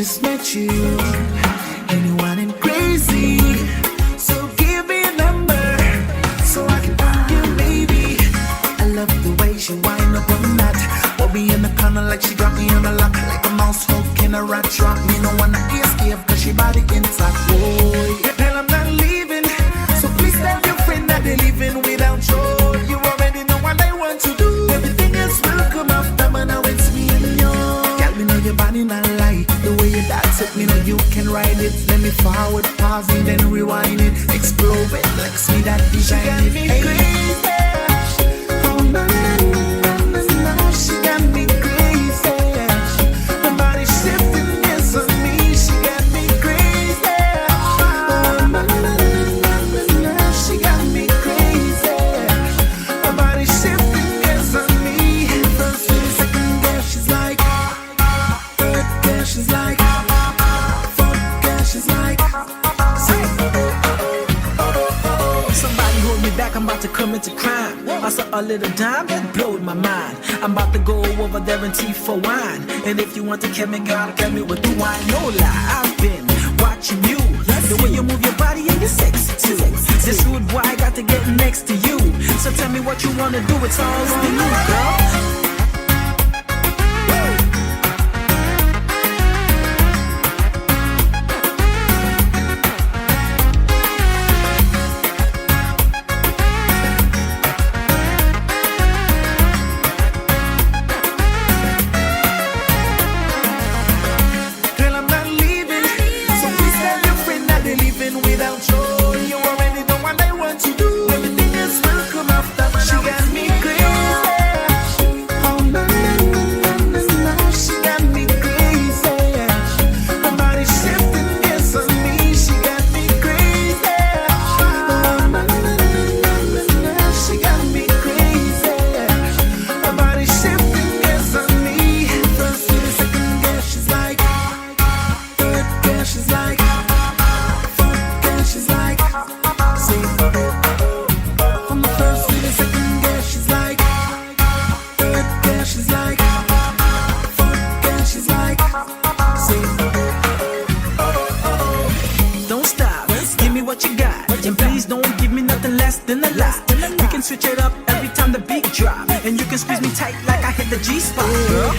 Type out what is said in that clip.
just met you, and you want it crazy. So give me a number, so I can find you, baby. I love the way she wind up on that. Will be in the corner like she got me on a lock, like a mouse hook in a rat trap. Me no wanna escape, cause she body intact, boy. Girl, I'm not leaving, so please tell your friend that they're leaving without you. You already know what I want to do. Everything else will come after, but now it's me and you. Girl, me know your body not lie. The way you dance it, me know you can ride it. Let me forward, pause it, then rewind it. Explode it, like see that design. She got me crazy. Oh, no, no, no, no, she got me crazy. My body shifting, yes, on me. She got me crazy. Oh, no, no, no, no, she got me crazy. My body shifting, yes, on me. First to the second, girl, she's like. Third, girl, she's like. Fourth, girl, she's like. Say, somebody hold me back, I'm about to commit a crime. I saw a little dime that blowed my mind. I'm about to go over there and tea for wine. And if you want to kill me, girl, kill me with the wine. No lie, I've been watching you. The way you move your body and you're sexy too. This rude boy, I got to get next to you. So tell me what you wanna do, it's all on you, girl. Girl, I'm not leaving, so please tell your friend that they're leaving without you. You already know what I want to do. Everything else will come after, but she got me crazy. Oh, no, no, no, no, no, she got me crazy. My body shifting, yes, on me. She got me crazy. Oh, no, no, no, no, no, she got me crazy. My body shifting, yes, on me. First to the second, girl, she's like. Third, girl, she's like. Fourth, girl, she's like. Say, from the first to the second, girl, she's like. Third, girl, she's like. Fourth, girl, she's like. Say, don't stop, give me what you got. And please don't give me nothing less than a lot. We can switch it up every time the beat drop. And you can squeeze me tight like I hit the G-spot, girl.